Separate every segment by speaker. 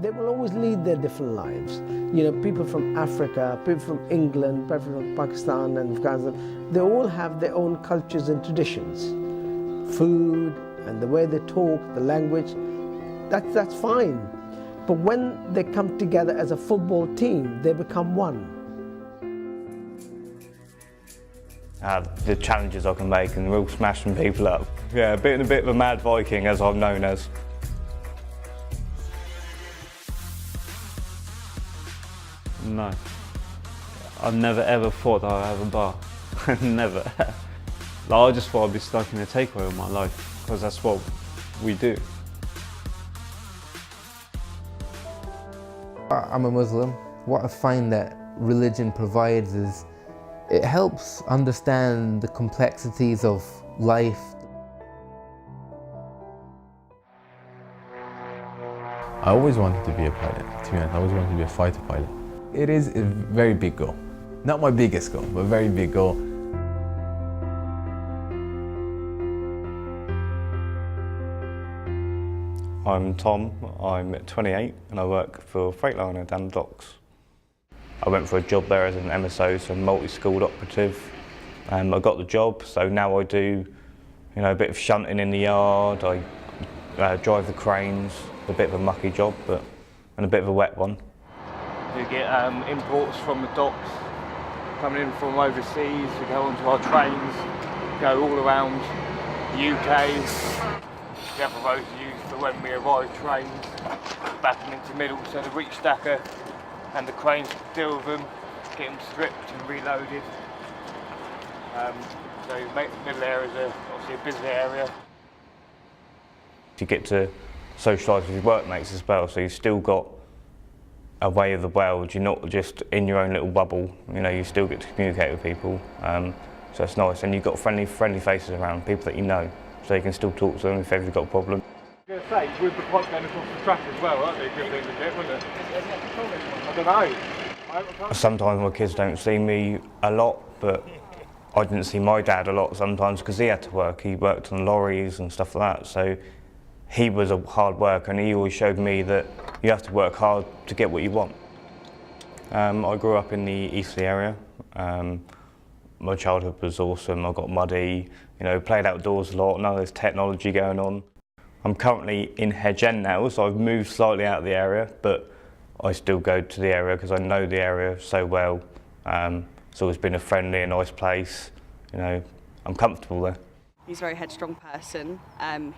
Speaker 1: They will always lead their different lives. You know, people from Africa, people from England, people from Pakistan and Afghanistan, they all have their own cultures and traditions. Food and the way they talk, the language, that's fine. But when they come together as a football team, they become one.
Speaker 2: The challenges I can make and real smashing people up. Yeah, being a bit of a mad Viking, as I'm known as.
Speaker 3: No, I've never ever thought that I'd have a bar. Never. Like, I just thought I'd be stuck in a takeaway all my life, because that's what we do.
Speaker 4: I'm a Muslim. What I find that religion provides is it helps understand the complexities of life.
Speaker 5: I always wanted to be a pilot, to be honest. I always wanted to be a fighter pilot. It is a very big goal. Not my biggest goal, but a very big goal.
Speaker 2: I'm Tom, I'm 28 and I work for Freightliner down the docks. I went for a job there as an MSO, so multi-skilled operative. I got the job, so now I do a bit of shunting in the yard, I drive the cranes, a bit of a mucky job, and a bit of a wet one.
Speaker 6: We get imports from the docks, coming in from overseas, we go onto our trains, go all around the UK. We have a road to use for when we arrive trains, back them into middle, so the reach stacker and the cranes deal with them, get them stripped and reloaded. So make the middle area is obviously a busy area.
Speaker 2: You get to socialise with your workmates as well, so you've still got a way of the world. You're not just in your own little bubble. You still get to communicate with people, so it's nice. And you've got friendly faces around, people that you know, so you can still talk to them if ever you've got a problem.
Speaker 6: I was going to say, with the pipe going across the track as well, aren't they? Good thing to get, wouldn't it? I don't know.
Speaker 2: Sometimes my kids don't see me a lot, but I didn't see my dad a lot sometimes because he had to work. He worked on lorries and stuff like that, so he was a hard worker, and he always showed me that you have to work hard to get what you want. I grew up in the Eastleigh area. My childhood was awesome. I got muddy, played outdoors a lot. Now there's technology going on. I'm currently in Hedge End now, so I've moved slightly out of the area, but I still go to the area because I know the area so well. It's always been a friendly and nice place. I'm comfortable there.
Speaker 7: He's a very headstrong person.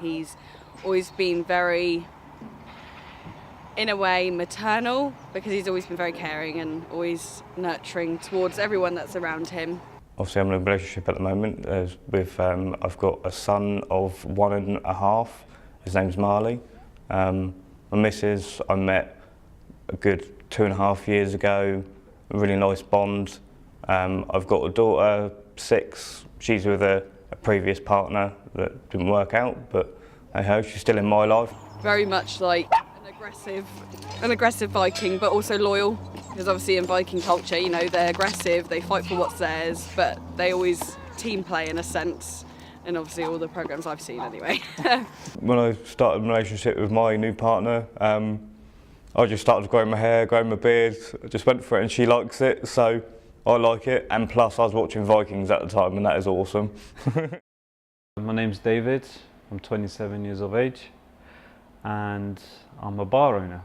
Speaker 7: He's always been very, in a way, maternal, because he's always been very caring and always nurturing towards everyone that's around him.
Speaker 2: Obviously I'm in a relationship at the moment with, I've got a son of 1.5, his name's Marley. My missus I met a good 2.5 years ago, a really nice bond. I've got a daughter, 6, she's with a previous partner that didn't work out, but she's still in my life.
Speaker 7: Very much like an aggressive Viking, but also loyal, because obviously in Viking culture, they're aggressive, they fight for what's theirs, but they always team play in a sense, and obviously all the programmes I've seen anyway.
Speaker 2: When I started a relationship with my new partner, I just started growing my hair, growing my beard, I just went for it and she likes it, so I like it, and plus I was watching Vikings at the time and that is awesome.
Speaker 3: My name's David, I'm 27 years of age, and I'm a bar owner.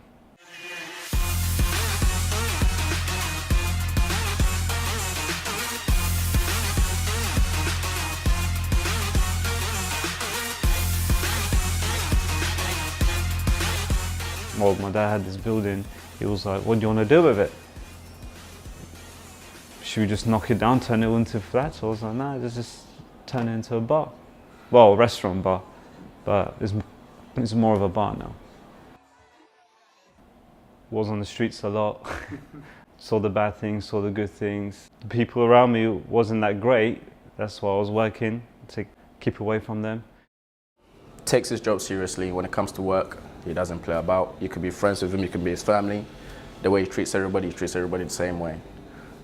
Speaker 3: Well, my dad had this building, he was like, what do you want to do with it? Should we just knock it down, turn it into flats? I was like, nah, let's just turn it into a bar. Well, a restaurant bar, but it's more of a bar now. Was on the streets a lot, saw the bad things, saw the good things. The people around me wasn't that great, that's why I was working, to keep away from them.
Speaker 8: Takes his job seriously when it comes to work. He doesn't play about. You could be friends with him, you could be his family. The way he treats everybody the same way.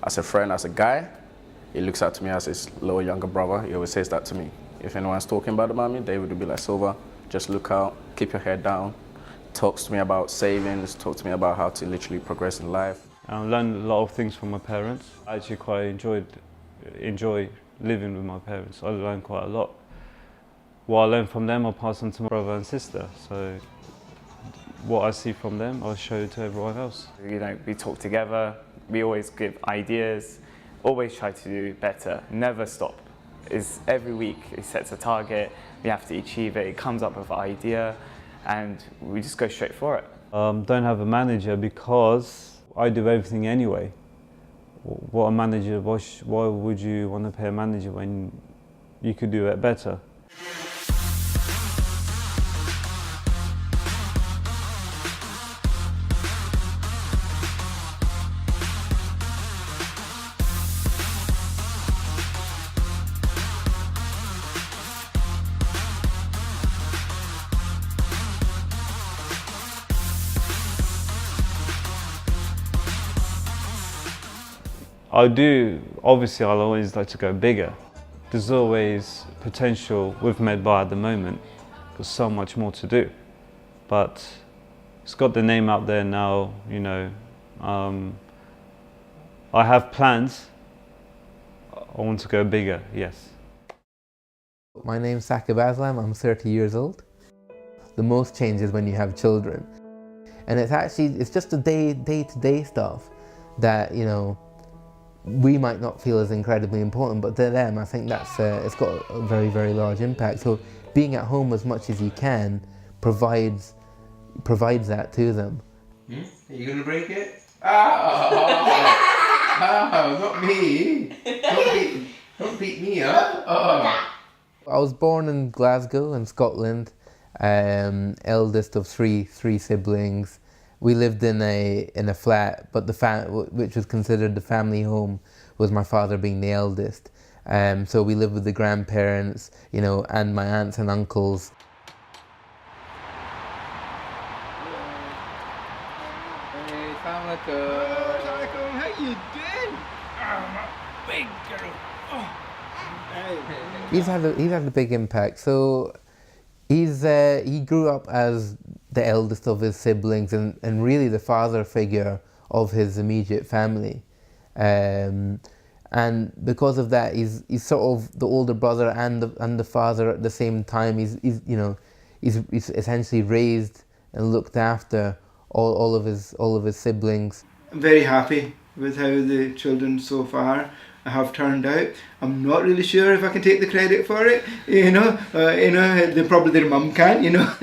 Speaker 8: As a friend, as a guy, he looks up to me as his little younger brother. He always says that to me. If anyone's talking bad about me, David would be like, Silva, just look out, keep your head down, talks to me about savings, talks to me about how to literally progress in life.
Speaker 3: I learned a lot of things from my parents. I actually quite enjoy living with my parents. I learned quite a lot. What I learned from them, I pass on to my brother and sister. So what I see from them, I'll show to everyone else.
Speaker 9: You know, we talk together, we always give ideas, always try to do better, never stop. Every week it sets a target, we have to achieve it, it comes up with an idea, and we just go straight for it.
Speaker 3: Don't have a manager because I do everything anyway. What a manager, why would you want to pay a manager when you could do it better? Obviously I'll always like to go bigger. There's always potential with Medbar at the moment. There's so much more to do. But it's got the name out there now, you know. I have plans. I want to go bigger, yes.
Speaker 4: My name's Saqib Aslam, I'm 30 years old. The most changes when you have children. And it's just the day-to-day stuff that, you know, we might not feel as incredibly important, but to them, I think it's got a very, very large impact. So being at home as much as you can provides that to them.
Speaker 5: Are you gonna break it? Oh, not me! Don't beat me up. Oh.
Speaker 4: I was born in Glasgow in Scotland, eldest of three siblings. We lived in a flat, but which was considered the family home, was my father being the eldest. So we lived with the grandparents, you know, and my aunts and uncles.
Speaker 5: Hey, Assalamualaikum. How you doing? Oh, my big girl. Oh. Hey.
Speaker 4: He's had a big impact. So he grew up as the eldest of his siblings and really the father figure of his immediate family. And because of that, he's sort of the older brother and the father at the same time. He's essentially raised and looked after all of his siblings.
Speaker 10: I'm very happy with how the children so far have turned out. I'm not really sure if I can take the credit for it. Probably their mum can, you know.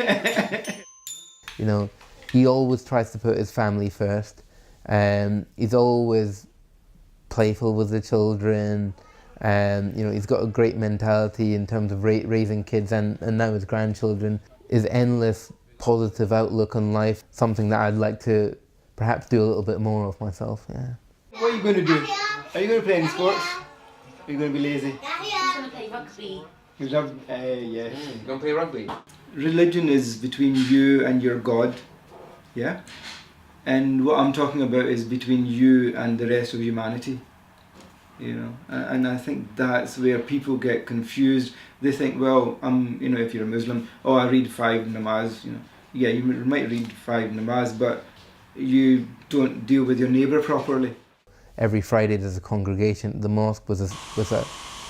Speaker 4: You know, he always tries to put his family first. He's always playful with the children. You know, he's got a great mentality in terms of raising kids and now his grandchildren. His endless positive outlook on life, something that I'd like to perhaps do a little bit more of myself, yeah.
Speaker 10: What are you going to do? Are you going to play any sports? Are you going to be lazy?
Speaker 11: I'm going to play rugby.
Speaker 10: Yes.
Speaker 5: Going to play rugby?
Speaker 10: Religion is between you and your God, yeah? And what I'm talking about is between you and the rest of humanity, you know? And I think that's where people get confused. They think, well, you know, if you're a Muslim, oh, I read 5 namaz, you know. Yeah, you might read 5 namaz, but you don't deal with your neighbour properly.
Speaker 4: Every Friday there's a congregation at the mosque was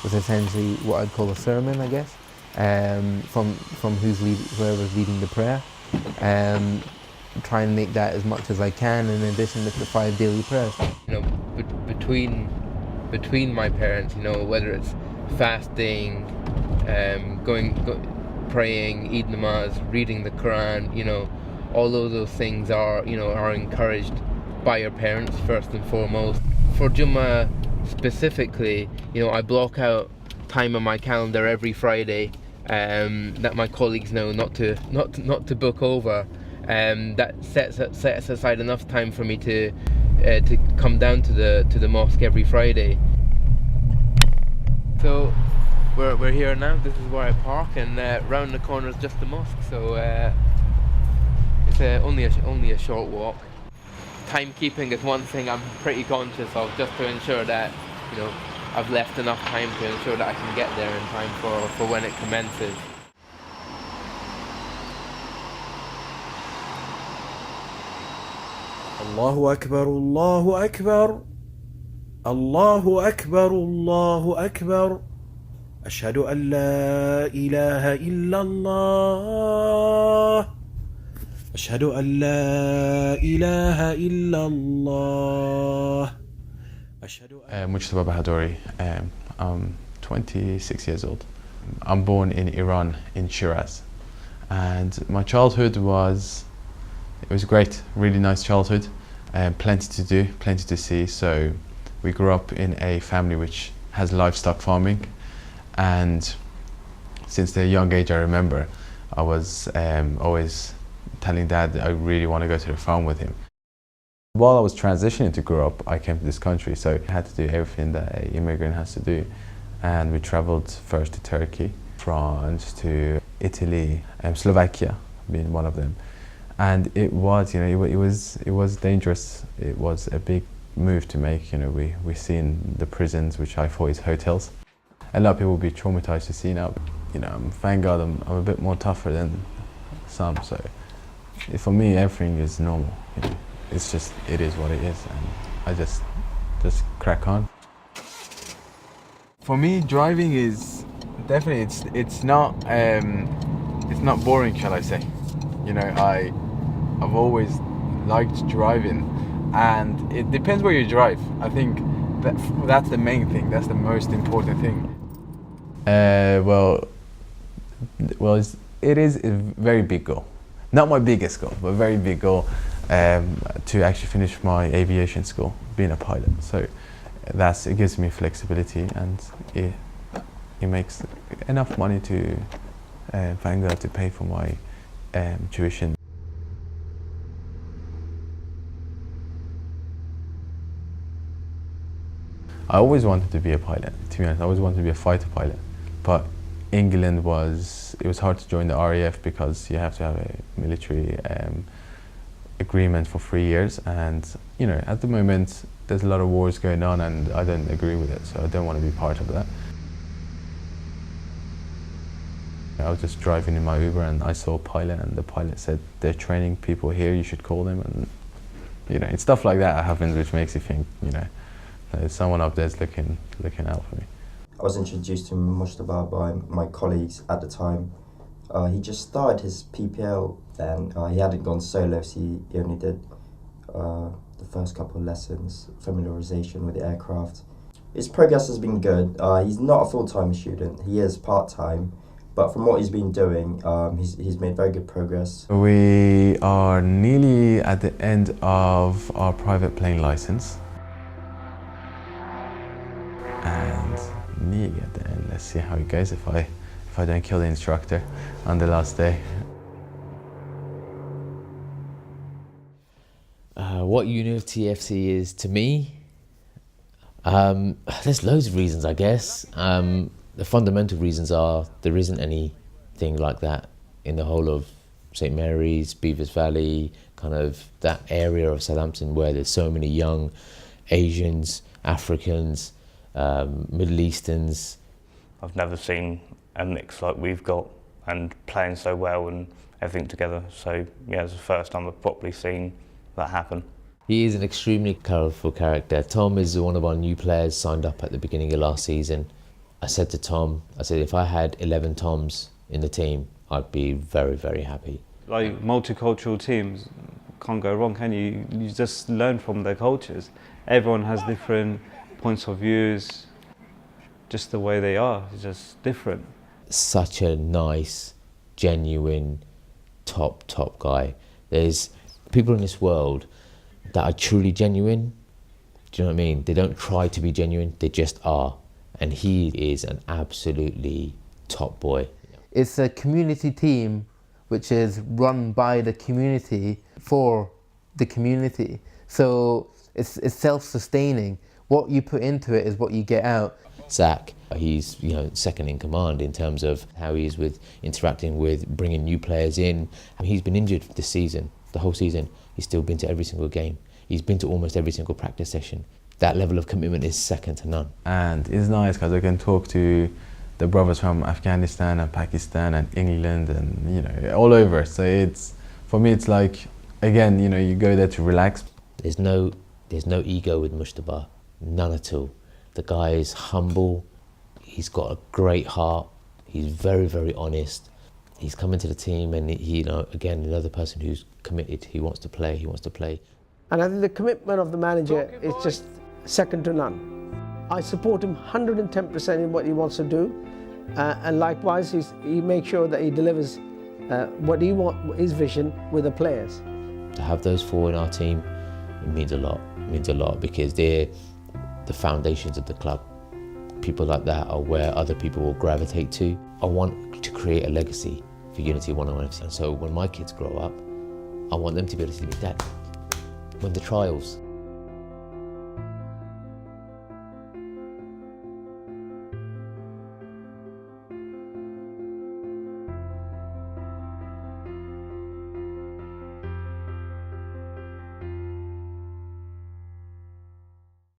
Speaker 4: essentially what I'd call a sermon, I guess, from whoever's leading the prayer. Try and make that as much as I can in addition to the 5 daily prayers. You know, between my parents, you know, whether it's fasting, praying, Eid namaz, reading the Quran, you know, all of those things are encouraged by your parents first and foremost. For Jummah specifically, you know, I block out time on my calendar every Friday that my colleagues know not to book over. That sets aside enough time for me to come down to the mosque every Friday. So we're here now. This is where I park, and round the corner is just the mosque. So it's only a short walk. Timekeeping is one thing I'm pretty conscious of, just to ensure that, you know, I've left enough time to ensure that I can get there in time for when it commences.
Speaker 12: الله أكبر الله أكبر الله أكبر الله أكبر أشهد أن لا إله إلا الله أشهد أن لا إله إلا الله
Speaker 5: Mujtaba Bahadori. I'm 26 years old. I'm born in Iran, in Shiraz, and my childhood was great, really nice childhood, plenty to do, plenty to see. So we grew up in a family which has livestock farming, and since a young age I remember I was always telling Dad I really want to go to the farm with him. While I was transitioning to grow up, I came to this country, so I had to do everything that an immigrant has to do. And we traveled first to Turkey, France, to Italy, Slovakia being one of them. And it was, it was dangerous. It was a big move to make. We seen the prisons, which I thought is hotels. A lot of people will be traumatized to see now. Thank God I'm a bit more tougher than some. So for me, everything is normal. It's just, it is what it is, and I just crack on. For me, driving is definitely, it's not boring, shall I say. I've always liked driving, and it depends where you drive. I think that's the main thing. That's the most important thing. Well, it is a very big goal. Not my biggest goal, but a very big goal. To actually finish my aviation school, being a pilot. So it gives me flexibility, and it makes enough money to thank God to pay for my tuition. I always wanted to be a pilot, to be honest. I always wanted to be a fighter pilot, but England it was hard to join the RAF because you have to have a military agreement for 3 years, and at the moment there's a lot of wars going on and I don't agree with it, so I don't want to be part of that. I was just driving in my Uber and I saw a pilot, and the pilot said they're training people here, you should call them, and it's stuff like that happens which makes you think there's someone up there's looking out for me.
Speaker 13: I was introduced to Mujtaba by my colleagues at the time. He just started his PPL then. He hadn't gone solo, so he only did the first couple of lessons, familiarization with the aircraft. His progress has been good. He's not a full-time student, he is part-time, but from what he's been doing, he's made very good progress.
Speaker 5: We are nearly at the end of our private plane license. And nearly at the end, let's see how it goes if I don't kill the instructor on the last day.
Speaker 14: What Unity FC is to me, there's loads of reasons, I guess. The fundamental reasons are there isn't anything like that in the whole of St Mary's, Beavers Valley, kind of that area of Southampton where there's so many young Asians, Africans, Middle Easterns.
Speaker 2: I've never seen a mix like we've got, and playing so well and everything together. So yeah, it's the first time I've properly seen that happen.
Speaker 14: He is an extremely colourful character. Tom is one of our new players signed up at the beginning of last season. I said to Tom, if I had 11 Toms in the team, I'd be very, very happy.
Speaker 3: Like multicultural teams, can't go wrong, can you? You just learn from their cultures. Everyone has different points of views, just the way they are, it's just different.
Speaker 14: Such a nice, genuine, top guy. There's people in this world that are truly genuine. Do you know what I mean? They don't try to be genuine, they just are. And he is an absolutely top boy.
Speaker 15: It's a community team which is run by the community for the community. So it's self-sustaining. What you put into it is what you get out.
Speaker 14: Zach, he's second in command in terms of how he is with interacting with bringing new players in. He's been injured this season, the whole season. He's still been to every single game. He's been to almost every single practice session. That level of commitment is second to none.
Speaker 5: And it's nice because I can talk to the brothers from Afghanistan and Pakistan and England and all over. So for me it's like, again, you go there to relax.
Speaker 14: There's no ego with Mujtaba, none at all. The guy is humble, he's got a great heart, he's very, very honest. He's come into the team and he, you know, again, another person who's committed, he wants to play.
Speaker 1: And I think the commitment of the manager is just second to none. I support him 110% in what he wants to do, and likewise he makes sure that he delivers what he wants, his vision, with the players.
Speaker 14: To have those four in our team, it means a lot. It means a lot because they're the foundations of the club. People like that are where other people will gravitate to. I want to create a legacy for Unity 101 FC. And so when my kids grow up, I want them to be able to see me, Dad, when the trials,